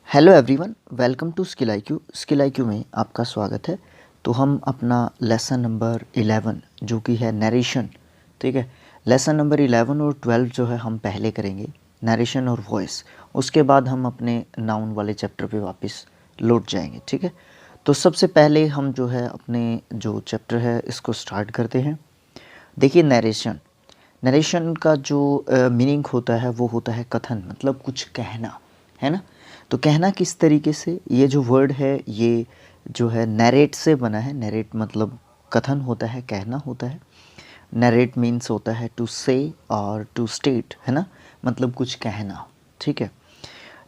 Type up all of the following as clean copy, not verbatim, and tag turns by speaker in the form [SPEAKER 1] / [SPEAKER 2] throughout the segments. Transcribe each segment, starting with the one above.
[SPEAKER 1] Hello everyone, welcome to Skill IQ. Skill IQ में आपका स्वागत है। तो हम अपना लेसन नंबर 11 जो कि है नरेशन, ठीक है। लेसन नंबर 11 और 12 जो है हम पहले करेंगे, नरेशन और वॉइस। उसके बाद हम अपने नाउन वाले चैप्टर पे वापस लौट जाएंगे, ठीक है। तो सबसे पहले हम जो है अपने जो चैप्टर है इसको स्टार्ट करते हैं। देखिए, नरेशन नरेशन का जो मीनिंग होता है वो होता है कथन, मतलब कुछ कहना, है ना। तो कहना किस तरीके से, ये जो वर्ड है ये जो है नरेट से बना है। नरेट मतलब कथन होता है, कहना होता है। नरेट मीन्स होता है टू से और टू स्टेट, है ना, मतलब कुछ कहना, ठीक है।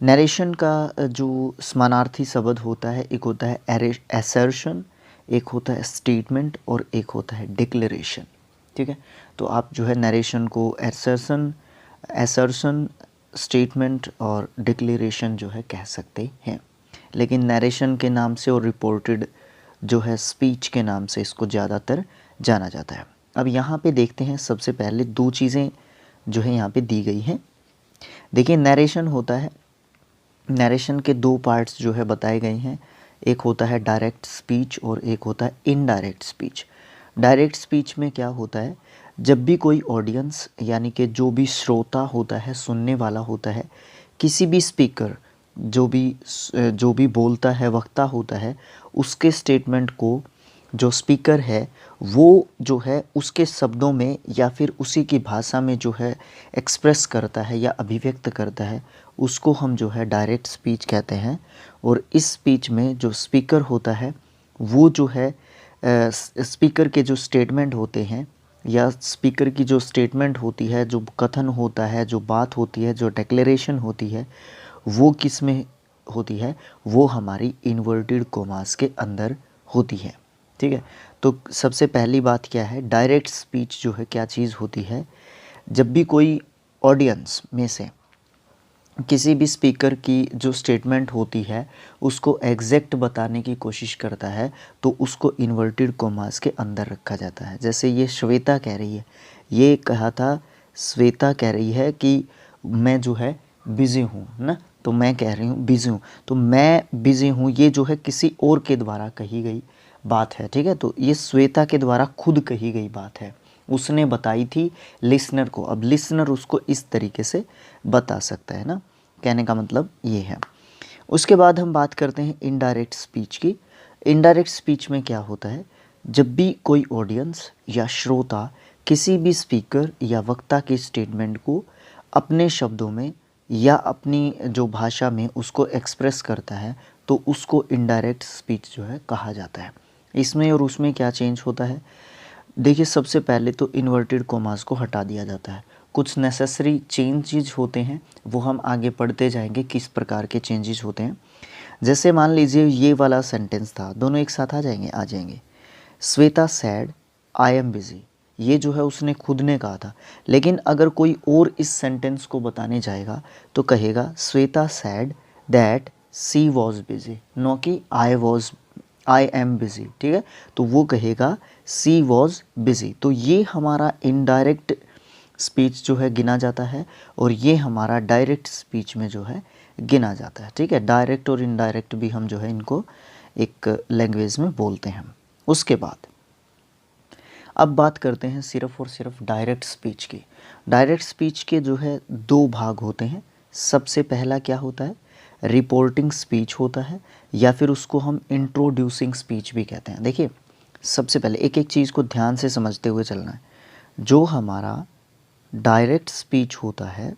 [SPEAKER 1] नरेशन का जो समानार्थी शब्द होता है, एक होता है एसर्शन, एक होता है स्टेटमेंट और एक होता है डिक्लेरेशन, ठीक है। तो आप जो है नरेशन को एसर्शन, स्टेटमेंट और डिक्लेरेशन जो है कह सकते हैं। लेकिन नरेशन के नाम से और रिपोर्टेड जो है स्पीच के नाम से इसको ज़्यादातर जाना जाता है। अब यहाँ पे देखते हैं, सबसे पहले दो चीज़ें जो है यहाँ पे दी गई हैं। देखिए, नरेशन होता है, नरेशन के दो पार्ट्स जो है बताए गए हैं। एक होता है डायरेक्ट स्पीच और एक होता है इनडायरेक्ट स्पीच। डायरेक्ट स्पीच में क्या होता है, जब भी कोई ऑडियंस यानी कि जो भी श्रोता होता है, सुनने वाला होता है, किसी भी स्पीकर जो भी बोलता है, वक्ता होता है, उसके स्टेटमेंट को जो स्पीकर है वो जो है उसके शब्दों में या फिर उसी की भाषा में जो है एक्सप्रेस करता है या अभिव्यक्त करता है, उसको हम जो है डायरेक्ट स्पीच कहते हैं। और इस स्पीच में जो स्पीकर होता है वो जो है स्पीकर के जो स्टेटमेंट होते हैं या स्पीकर की जो स्टेटमेंट होती है, जो कथन होता है, जो बात होती है, जो डिक्लेरेशन होती है, वो किस में होती है, वो हमारी इन्वर्टेड कोमास के अंदर होती है, ठीक है। तो सबसे पहली बात क्या है, डायरेक्ट स्पीच जो है क्या चीज़ होती है, जब भी कोई ऑडियंस में से किसी भी स्पीकर की जो स्टेटमेंट होती है उसको एग्जैक्ट बताने की कोशिश करता है तो उसको इन्वर्टेड कोमास के अंदर रखा जाता है। जैसे ये श्वेता कह रही है, ये कहा था, श्वेता कह रही है कि मैं जो है बिज़ी हूँ ना, तो मैं कह रही हूँ बिज़ी हूँ, तो मैं बिज़ी हूँ ये जो है किसी और के द्वारा कही गई बात है, ठीक है। तो ये श्वेता के द्वारा खुद कही गई बात है, उसने बताई थी लिसनर को। अब लिसनर उसको इस तरीके से बता सकता है ना, कहने का मतलब ये है। उसके बाद हम बात करते हैं इनडायरेक्ट स्पीच की। इनडायरेक्ट स्पीच में क्या होता है, जब भी कोई ऑडियंस या श्रोता किसी भी स्पीकर या वक्ता के स्टेटमेंट को अपने शब्दों में या अपनी जो भाषा में उसको एक्सप्रेस करता है तो उसको इनडायरेक्ट स्पीच जो है कहा जाता है। इसमें और उसमें क्या चेंज होता है, देखिए सबसे पहले तो इन्वर्टेड कोमास को हटा दिया जाता है। कुछ नेसेसरी चेंजेस होते हैं, वो हम आगे पढ़ते जाएंगे किस प्रकार के चेंजेस होते हैं। जैसे मान लीजिए ये वाला सेंटेंस था, दोनों एक साथ आ जाएंगे। Shweta sad I am busy, ये जो है उसने खुद ने कहा था। लेकिन अगर कोई और इस सेंटेंस को बताने जाएगा तो कहेगा Shweta said that she was busy, no कि आई एम बिज़ी, ठीक है। तो वो कहेगा सी वॉज बिज़ी। तो ये हमारा इनडायरेक्ट स्पीच जो है गिना जाता है और ये हमारा डायरेक्ट स्पीच में जो है गिना जाता है, ठीक है। डायरेक्ट और इनडायरेक्ट भी हम जो है इनको एक लैंग्वेज में बोलते हैं। उसके बाद अब बात करते हैं सिर्फ और सिर्फ डायरेक्ट स्पीच की। डायरेक्ट स्पीच के जो है दो भाग होते हैं। सबसे पहला क्या होता है, रिपोर्टिंग स्पीच होता है या फिर उसको हम इंट्रोड्यूसिंग स्पीच भी कहते हैं। देखिए, सबसे पहले एक एक चीज़ को ध्यान से समझते हुए चलना है। जो हमारा डायरेक्ट स्पीच होता है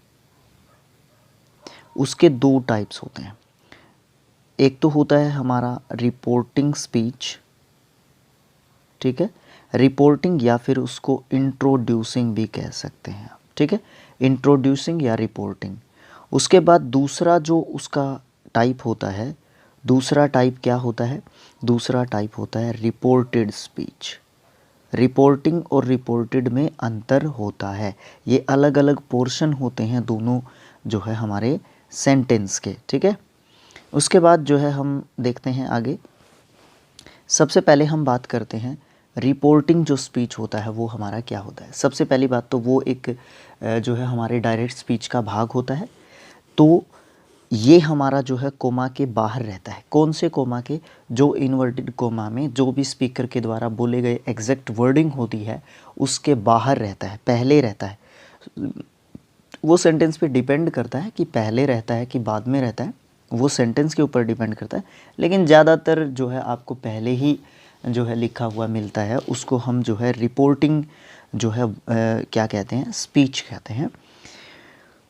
[SPEAKER 1] उसके दो टाइप्स होते हैं। एक तो होता है हमारा रिपोर्टिंग स्पीच, ठीक है, रिपोर्टिंग या फिर उसको इंट्रोड्यूसिंग भी कह सकते हैं, ठीक है, इंट्रोड्यूसिंग या रिपोर्टिंग। उसके बाद दूसरा जो उसका टाइप होता है, दूसरा टाइप क्या होता है, दूसरा टाइप होता है रिपोर्टेड स्पीच। रिपोर्टिंग और रिपोर्टेड में अंतर होता है, ये अलग अलग पोर्शन होते हैं दोनों जो है हमारे सेंटेंस के, ठीक है। उसके बाद जो है हम देखते हैं आगे। सबसे पहले हम बात करते हैं रिपोर्टिंग जो स्पीच होता है वो हमारा क्या होता है। सबसे पहली बात तो वो एक जो है हमारे डायरेक्ट स्पीच का भाग होता है। तो ये हमारा जो है कोमा के बाहर रहता है। कौन से कोमा के? जो इन्वर्टेड कोमा में जो भी स्पीकर के द्वारा बोले गए एग्जैक्ट वर्डिंग होती है उसके बाहर रहता है, पहले रहता है। वो सेंटेंस पे डिपेंड करता है कि पहले रहता है कि बाद में रहता है, वो सेंटेंस के ऊपर डिपेंड करता है, लेकिन ज़्यादातर जो है आपको पहले ही जो है लिखा हुआ मिलता है। उसको हम जो है रिपोर्टिंग जो है क्या कहते हैं, स्पीच कहते हैं।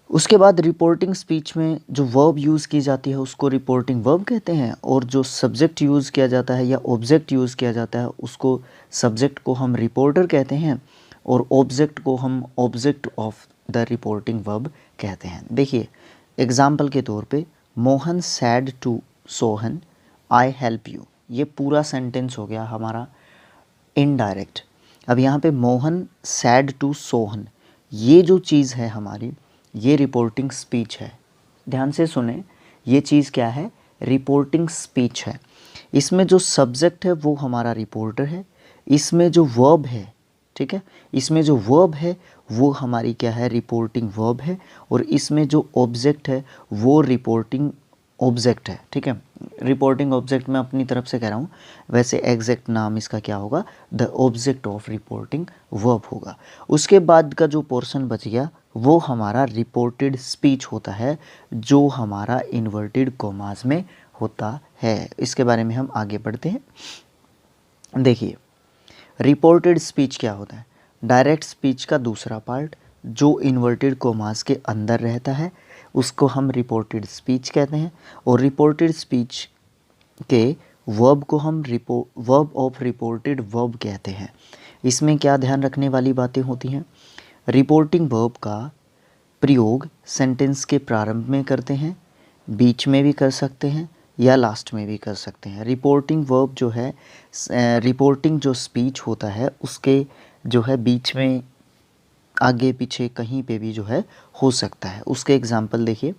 [SPEAKER 1] उसके बाद रिपोर्टिंग स्पीच में जो वर्ब यूज़ की जाती है उसको रिपोर्टिंग वर्ब कहते हैं, और जो सब्जेक्ट यूज़ किया जाता है या ऑब्जेक्ट यूज़ किया जाता है उसको, सब्जेक्ट को हम रिपोर्टर कहते हैं और ऑब्जेक्ट को हम object of the reporting verb कहते हैं। देखिए एग्जाम्पल के तौर पे, Mohan said to Sohan I help you, ये पूरा सेंटेंस हो गया हमारा इनडायरेक्ट। अब यहाँ पे मोहन सैड टू सोहन, ये जो चीज़ है हमारी, ये रिपोर्टिंग स्पीच है। ध्यान से सुने, ये चीज़ क्या है? रिपोर्टिंग स्पीच है। इसमें जो सब्जेक्ट है वो हमारा रिपोर्टर है, इसमें जो वर्ब है, ठीक है, इसमें जो वर्ब है वो हमारी क्या है? रिपोर्टिंग वर्ब है, और इसमें जो ऑब्जेक्ट है वो रिपोर्टिंग ऑब्जेक्ट है। ठीक है, रिपोर्टिंग ऑब्जेक्ट मैं अपनी तरफ से कह रहा हूँ, वैसे एग्जैक्ट नाम इसका क्या होगा? The object of reporting verb होगा। उसके बाद का जो पोर्शन बच गया वो हमारा रिपोर्टेड स्पीच होता है, जो हमारा इन्वर्टेड कोमास में होता है। इसके बारे में हम आगे बढ़ते हैं। देखिए रिपोर्टेड स्पीच क्या होता है? डायरेक्ट स्पीच का दूसरा पार्ट जो इन्वर्टेड कोमास के अंदर रहता है उसको हम रिपोर्टेड स्पीच कहते हैं, और रिपोर्टेड स्पीच के वर्ब को हम वर्ब ऑफ रिपोर्टेड वर्ब कहते हैं। इसमें क्या ध्यान रखने वाली बातें होती हैं? रिपोर्टिंग वर्ब का प्रयोग सेंटेंस के प्रारंभ में करते हैं, बीच में भी कर सकते हैं या लास्ट में भी कर सकते हैं। रिपोर्टिंग वर्ब जो है, रिपोर्टिंग जो स्पीच होता है उसके जो है बीच में, आगे पीछे कहीं पे भी जो है हो सकता है। उसके एग्जाम्पल देखिए,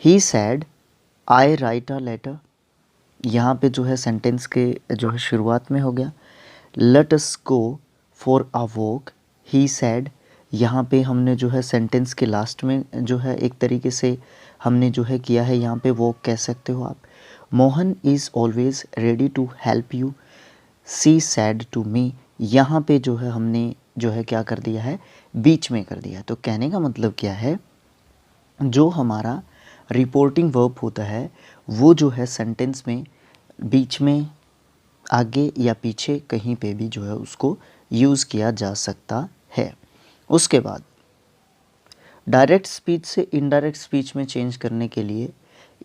[SPEAKER 1] he said I write a letter, यहाँ पे जो है सेंटेंस के जो है शुरुआत में हो गया। Let us go for a walk, he sad, यहाँ पे हमने जो है सेंटेंस के लास्ट में जो है एक तरीके से हमने जो है किया है, यहाँ पे वॉक कह सकते हो आप। Mohan is always ready to help you, she said to me, यहाँ पे जो है हमने जो है क्या कर दिया है? बीच में कर दिया। तो कहने का मतलब क्या है? जो हमारा रिपोर्टिंग वर्ब होता है वो जो है सेंटेंस में बीच में, आगे या पीछे कहीं पे भी जो है उसको यूज़ किया जा सकता है। उसके बाद डायरेक्ट स्पीच से इनडायरेक्ट स्पीच में चेंज करने के लिए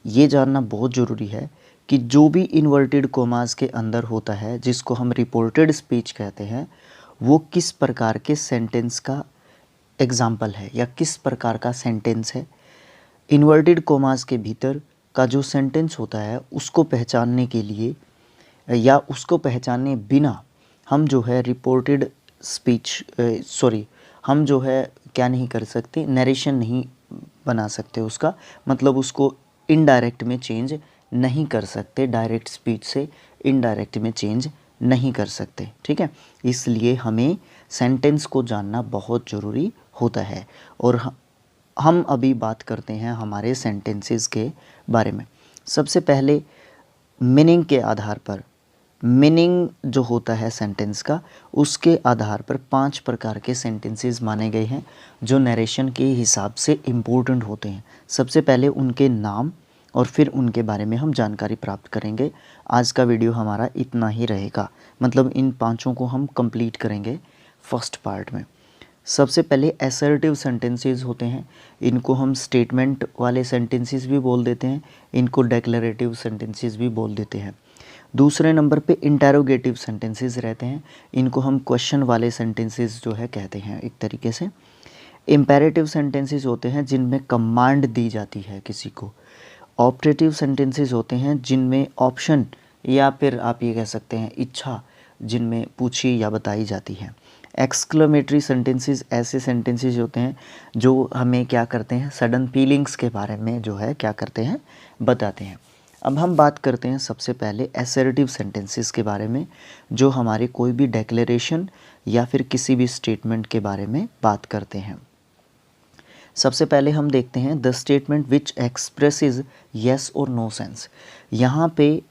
[SPEAKER 1] ये जानना बहुत ज़रूरी है कि जो भी इन्वर्टेड कोमास के अंदर होता है जिसको हम रिपोर्टेड स्पीच कहते हैं, वो किस प्रकार के सेंटेंस का एग्जाम्पल है या किस प्रकार का सेंटेंस है। इन्वर्टेड कोमास के भीतर का जो सेंटेंस होता है उसको पहचानने के लिए या उसको पहचाने बिना हम जो है रिपोर्टेड स्पीच हम जो है क्या नहीं कर सकते? नरेशन नहीं बना सकते उसका, मतलब उसको इनडायरेक्ट में चेंज नहीं कर सकते, डायरेक्ट स्पीच से इनडायरेक्ट में चेंज नहीं कर सकते। ठीक है, इसलिए हमें सेंटेंस को जानना बहुत ज़रूरी होता है। और हम अभी बात करते हैं हमारे सेंटेंसेस के बारे में। सबसे पहले मीनिंग के आधार पर, मीनिंग जो होता है सेंटेंस का, उसके आधार पर 5 प्रकार के सेंटेंसेस माने गए हैं जो नरेशन के हिसाब से इम्पोर्टेंट होते हैं। सबसे पहले उनके नाम और फिर उनके बारे में हम जानकारी प्राप्त करेंगे। आज का वीडियो हमारा इतना ही रहेगा, मतलब इन 5 को हम कंप्लीट करेंगे फर्स्ट पार्ट में। सबसे पहले असर्टिव सेंटेंसेस होते हैं, इनको हम स्टेटमेंट वाले सेंटेंसेस भी बोल देते हैं, इनको डेक्लरेटिव सेंटेंसेस भी बोल देते हैं। दूसरे नंबर पे इंटेरोगेटिव सेंटेंसेस रहते हैं, इनको हम क्वेश्चन वाले सेंटेंसेस जो है कहते हैं एक तरीके से। इम्पेरेटिव सेंटेंसेस होते हैं जिनमें कमांड दी जाती है किसी को। ऑप्टेटिव सेंटेंसेस होते हैं जिनमें ऑप्शन या फिर आप ये कह सकते हैं इच्छा जिनमें पूछी या बताई जाती है। एक्सक्लेमेटरी सेंटेंसेस ऐसे सेंटेंसेस होते हैं जो हमें क्या करते हैं? सडन फीलिंग्स के बारे में जो है क्या करते हैं? बताते हैं। अब हम बात करते हैं सबसे पहले असर्टिव सेंटेंसेस के बारे में, जो हमारे कोई भी डेक्लेरेशन या फिर किसी भी स्टेटमेंट के बारे में बात करते हैं। सबसे पहले हम देखते हैं the statement which expresses yes और नो सेंस। यहाँ पे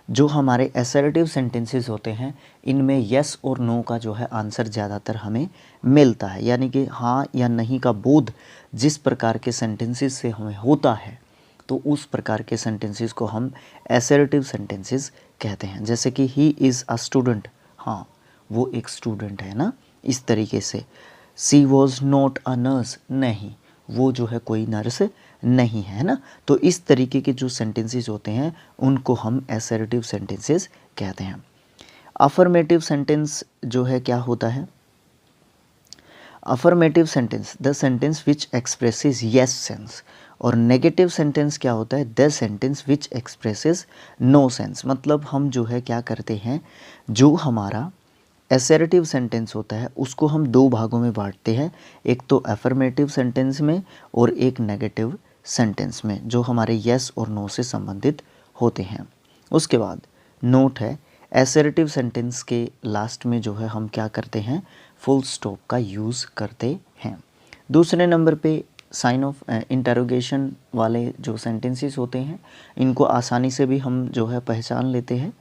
[SPEAKER 1] जो हमारे असर्टिव सेंटेंसेस होते हैं इनमें येस और नो का जो है आंसर ज़्यादातर हमें मिलता है, यानी कि हाँ या नहीं का बोध जिस प्रकार के सेंटेंसेस से हमें होता है तो उस प्रकार के सेंटेंसेस को हम असर्टिव सेंटेंसेस कहते हैं। जैसे कि ही इज़ अ स्टूडेंट, हाँ वो एक स्टूडेंट है ना, इस तरीके से। सी वॉज नॉट अ नर्स, नहीं वो जो है कोई नर्स नहीं है ना। तो इस तरीके के जो सेंटेंसेस होते हैं उनको हम असर्टिव सेंटेंसेस कहते हैं। अफर्मेटिव सेंटेंस जो है क्या होता है? Affirmative sentence the sentence which expresses yes sense, और नेगेटिव सेंटेंस क्या होता है? The sentence which expresses no sense. मतलब हम जो है क्या करते हैं, जो हमारा असर्टिव सेंटेंस होता है उसको हम दो भागों में बांटते हैं, एक तो अफर्मेटिव सेंटेंस में और एक नेगेटिव सेंटेंस में, जो हमारे येस और नो से संबंधित होते हैं। उसके बाद नोट है, असर्टिव सेंटेंस के लास्ट में जो है हम क्या करते हैं, फुल स्टॉप का यूज़ करते हैं। दूसरे नंबर पे साइन ऑफ इंटरोगेशन वाले जो सेंटेंसेस होते हैं इनको आसानी से भी हम जो है पहचान लेते हैं।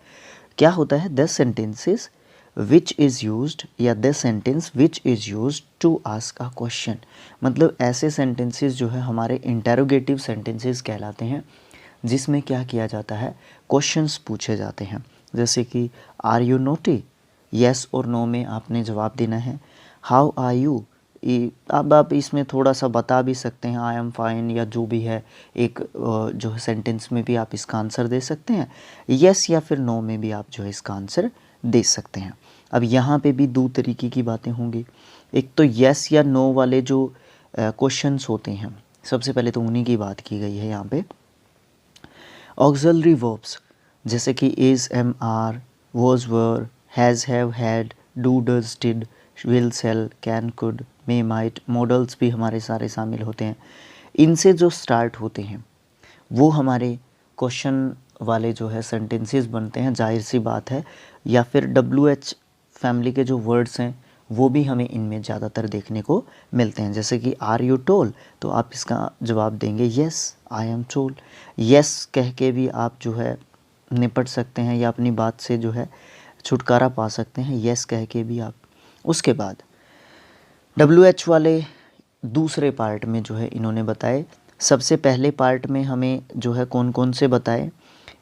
[SPEAKER 1] क्या होता है? The sentences which is used या the sentence which is used to ask a question. मतलब ऐसे सेंटेंसेस जो है हमारे इंटरोगेटिव सेंटेंसेस कहलाते हैं, जिसमें क्या किया जाता है, क्वेश्चंस पूछे जाते हैं। जैसे कि आर यू नोटी, येस और नो में आपने जवाब देना है। हाउ आर यू, अब आप इसमें थोड़ा सा बता भी सकते हैं, आई एम फाइन या जो भी है, एक जो है सेंटेंस में भी आप इसका आंसर दे सकते हैं। येस या फिर नो में भी आप जो है इसका आंसर दे सकते हैं। अब यहाँ पे भी दो तरीके की बातें होंगी। एक तो येस या नो वाले जो क्वेश्चंस होते हैं, सबसे पहले तो उन्हीं की बात की गई है यहाँ पे। ऑक्सिलरी वर्ब्स जैसे कि is, am, are, was, were, has, have, had, do, does, did, will, shall, can, could, may, might, modals भी हमारे सारे शामिल होते हैं। इनसे जो स्टार्ट होते हैं वो हमारे क्वेश्चन वाले जो है सेंटेंसेस बनते हैं, जाहिर सी बात है। या फिर WH फैमिली के जो वर्ड्स हैं वो भी हमें इनमें ज़्यादातर देखने को मिलते हैं। जैसे कि आर यू टोल, तो आप इसका जवाब देंगे yes I am toll. Yes कह के भी आप जो है निपट सकते हैं या अपनी बात से जो है छुटकारा पा सकते हैं, येस कह के भी आप। उसके बाद WH वाले दूसरे पार्ट में जो है इन्होंने बताए। सबसे पहले पार्ट में हमें जो है कौन कौन से बताए,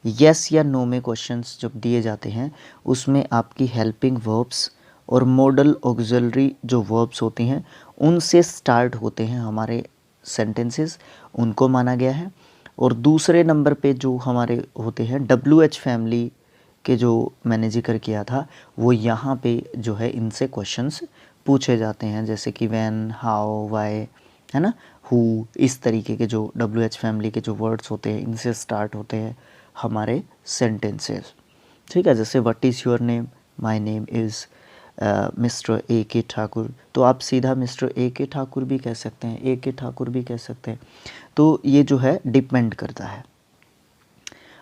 [SPEAKER 1] येस या नो में क्वेश्चंस जब दिए जाते हैं उसमें आपकी हेल्पिंग वर्ब्स और मॉडल ऑक्सिलरी जो वर्ब्स होती हैं उनसे स्टार्ट होते हैं हमारे सेंटेंसेस, उनको माना गया है। और दूसरे नंबर पे जो हमारे होते हैं WH फैमिली के जो मैंने जिक्र किया था, वो यहाँ पे जो है इनसे क्वेश्चंस पूछे जाते हैं, जैसे कि व्हेन, हाउ, व्हाई, है ना, हु, इस तरीके के जो WH फैमिली के जो वर्ड्स होते हैं इनसे स्टार्ट होते हैं हमारे सेंटेंसेस। ठीक है, जैसे what is your name, my name is mister A के ठाकुर, तो आप सीधा मिस्टर ए के ठाकुर भी कह सकते हैं, ए के ठाकुर भी कह सकते हैं। तो ये जो है डिपेंड करता है।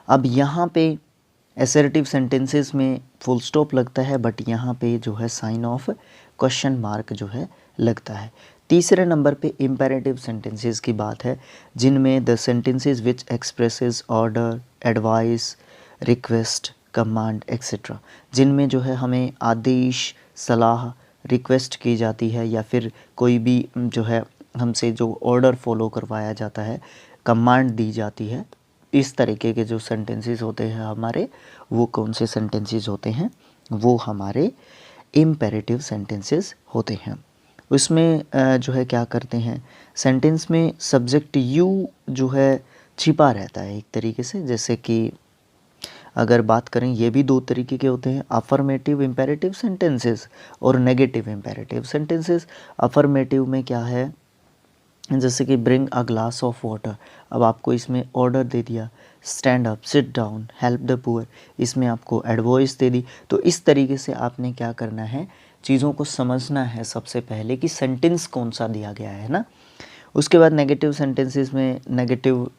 [SPEAKER 1] अब यहाँ पे असर्टिव सेंटेंसेस में फुल स्टॉप लगता है, बट यहाँ पे जो है साइन ऑफ क्वेश्चन मार्क जो है लगता है। तीसरे नंबर पे इम्पेरेटिव सेंटेंसेस की बात है, जिनमें the sentences which expresses order, advice, request, command etcetera, जिनमें जो है हमें आदेश, सलाह, रिक्वेस्ट की जाती है या फिर कोई भी जो है हमसे जो ऑर्डर फॉलो करवाया जाता है, कमांड दी जाती है, इस तरीके के जो सेंटेंसेस होते हैं हमारे, वो कौन से सेंटेंसेस होते हैं, वो हमारे इम्पेरेटिव सेंटेंसेस होते हैं। उसमें जो है क्या करते हैं, सेंटेंस में सब्जेक्ट यू जो है छिपा रहता है एक तरीके से। जैसे कि अगर बात करें, ये भी दो तरीके के होते हैं, अफर्मेटिव इम्पेरेटिव सेंटेंसेस और नेगेटिव इम्पेरेटिव सेंटेंसेस। अफर्मेटिव में क्या है, जैसे कि bring a glass of water, अब आपको इसमें ऑर्डर दे दिया, stand up, sit down, help the poor, इसमें आपको एडवाइस दे दी। तो इस तरीके से आपने क्या करना है, चीज़ों को समझना है सबसे पहले कि सेंटेंस कौन सा दिया गया है ना। उसके बाद नेगेटिव सेंटेंसेस में नेगेटिव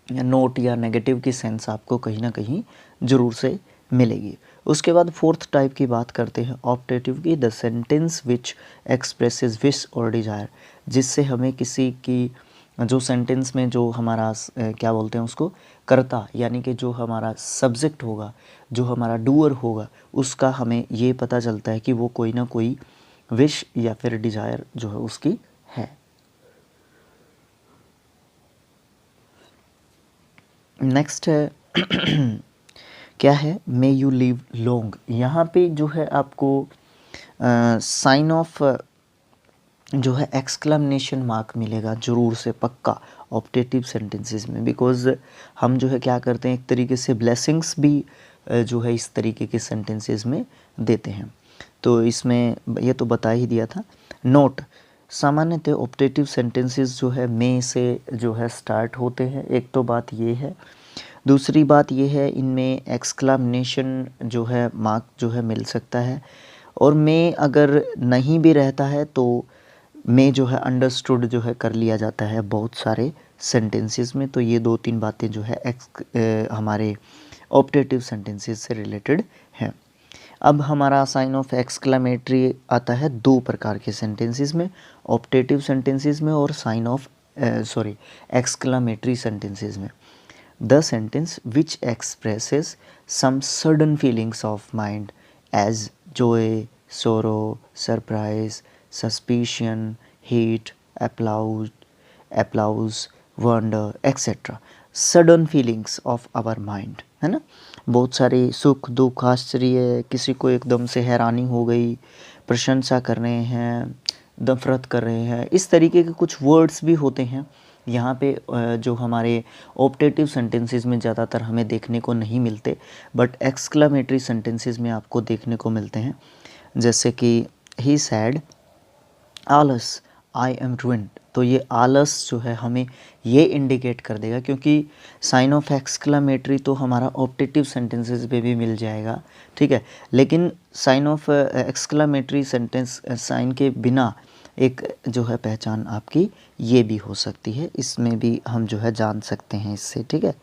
[SPEAKER 1] नोट या नेगेटिव की सेंस आपको कहीं ना कहीं ज़रूर से मिलेगी। उसके बाद फोर्थ टाइप की बात करते हैं ऑप्टेटिव की, the sentence which expresses wish और डिज़ायर, जिससे हमें किसी की जो सेंटेंस में जो हमारा क्या बोलते हैं उसको, कर्ता, यानी कि जो हमारा सब्जेक्ट होगा, जो हमारा डूअर होगा, उसका हमें ये पता चलता है कि वो कोई ना कोई विश या फिर डिज़ायर जो है उसकी है। नेक्स्ट है क्या है, मे यू लिव लॉन्ग। यहाँ पे जो है आपको साइन ऑफ जो है एक्सक्लेमेशन मार्क मिलेगा ज़रूर से पक्का ऑप्टेटिव सेंटेंसेस में, बिकॉज़ हम जो है क्या करते हैं, एक तरीके से ब्लेसिंग्स भी जो है इस तरीके के सेंटेंसेस में देते हैं। तो इसमें ये तो बता ही दिया था। नोट, सामान्यतः ऑप्टेटिव सेंटेंसेस जो है मे से जो है स्टार्ट होते हैं, एक तो बात ये है। दूसरी बात ये है, इनमें एक्सक्लेमेशन जो है मार्क जो है मिल सकता है, और मे अगर नहीं भी रहता है तो में जो है अंडरस्टूड जो है कर लिया जाता है बहुत सारे सेंटेंसेस में। तो ये 2-3 बातें जो है हमारे ऑप्टेटिव सेंटेंसेस से रिलेटेड हैं। अब हमारा साइन ऑफ एक्सक्लेमेटरी आता है 2 प्रकार के सेंटेंसेस में, ऑप्टेटिव सेंटेंसेस में और साइन ऑफ एक्सक्लेमेटरी सेंटेंसेस में। The sentence which expresses some sudden feelings of mind as joy, sorrow, surprise, suspicion, hate, applause, wonder, etc. Sudden feelings of our mind, है ना। बहुत सारे सुख, दुख, आश्चर्य, किसी को एकदम से हैरानी हो गई, प्रशंसा कर रहे हैं, नफरत कर रहे हैं, इस तरीके के कुछ वर्ड्स भी होते हैं यहाँ पे जो हमारे ऑप्टेटिव सेंटेंसेस में ज़्यादातर हमें देखने को नहीं मिलते, बट एक्सक्लेमेटरी सेंटेंसेस में आपको देखने को मिलते हैं। जैसे कि ही सैड आलस आई एम ruined, तो ये आलस जो है हमें ये इंडिकेट कर देगा, क्योंकि साइन ऑफ एक्सक्लेमेटरी तो हमारा ऑप्टेटिव सेंटेंसेस पे भी मिल जाएगा, ठीक है, लेकिन sign of exclamatory sentence sign के बिना एक जो है पहचान आपकी ये भी हो सकती है, इसमें भी हम जो है जान सकते हैं इससे, ठीक है।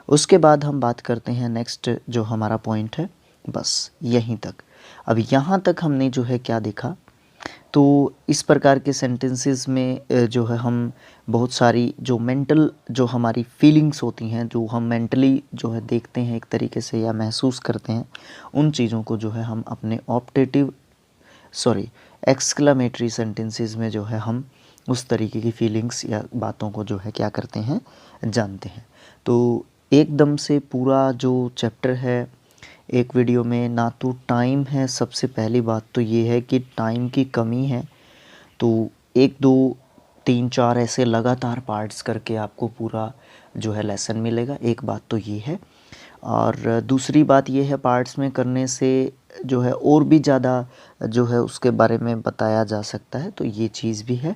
[SPEAKER 1] उसके बाद हम बात करते हैं नेक्स्ट जो हमारा पॉइंट है, बस यहीं तक। अब यहाँ तक हमने जो है क्या देखा, तो इस प्रकार के सेंटेंसेस में जो है हम बहुत सारी जो मेंटल जो हमारी फीलिंग्स होती हैं, जो हम मेंटली जो है देखते हैं एक तरीके से या महसूस करते हैं, उन चीज़ों को जो है हम अपने एक्सक्लेमेटरी सेंटेंसेस में जो है हम उस तरीके की फीलिंग्स या बातों को जो है क्या करते हैं, जानते हैं। तो एकदम से पूरा जो चैप्टर है एक वीडियो में ना तो टाइम है, सबसे पहली बात तो ये है कि टाइम की कमी है, तो 1 2 3 4 ऐसे लगातार पार्ट्स करके आपको पूरा जो है लेसन मिलेगा, एक बात तो ये है। और दूसरी बात ये है, पार्ट्स में करने से जो है और भी ज़्यादा जो है उसके बारे में बताया जा सकता है, तो ये चीज़ भी है।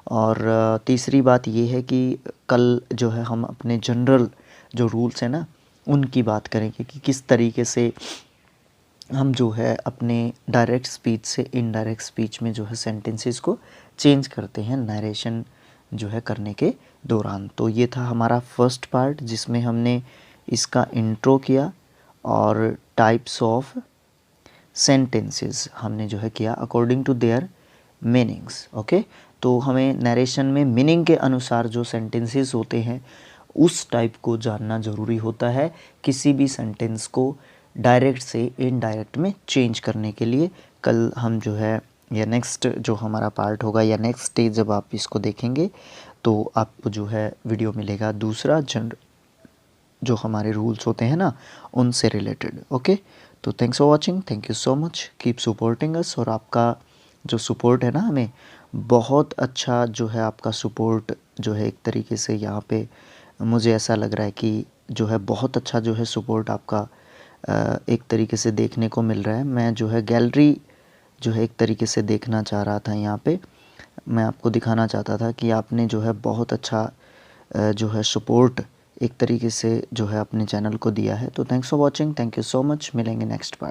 [SPEAKER 1] और तीसरी बात ये है कि कल जो है हम अपने जनरल जो रूल्स हैं ना, उनकी बात करेंगे कि किस तरीके से हम जो है अपने डायरेक्ट स्पीच से इनडायरेक्ट स्पीच में जो है सेंटेंसेस को चेंज करते हैं नरेशन जो है करने के दौरान। तो ये था हमारा फर्स्ट पार्ट, जिसमें हमने इसका इंट्रो किया और टाइप्स ऑफ सेंटेंसेस हमने जो है किया according to their meanings. Okay, तो हमें नरेशन में मीनिंग के अनुसार जो सेंटेंसेस होते हैं उस टाइप को जानना ज़रूरी होता है, किसी भी सेंटेंस को डायरेक्ट से इनडायरेक्ट में चेंज करने के लिए। कल हम जो है या नेक्स्ट जो हमारा पार्ट होगा या नेक्स्ट स्टेज जब आप इसको देखेंगे तो आपको जो है वीडियो मिलेगा दूसरा जो हमारे रूल्स होते हैं ना उनसे रिलेटेड। ओके, तो thanks for watching, thank you so much, keep supporting us. और आपका जो सपोर्ट है ना, हमें बहुत अच्छा जो है आपका सपोर्ट जो है एक तरीके से यहाँ पे मुझे ऐसा लग रहा है कि जो है बहुत अच्छा जो है सपोर्ट आपका एक तरीके से देखने को मिल रहा है। मैं जो है गैलरी जो है एक तरीके से देखना चाह रहा था, यहाँ पे मैं आपको दिखाना चाहता था कि आपने जो है बहुत अच्छा जो है सपोर्ट एक तरीके से जो है अपने चैनल को दिया है। तो thanks for watching, thank you so much, मिलेंगे नेक्स्ट पार्ट।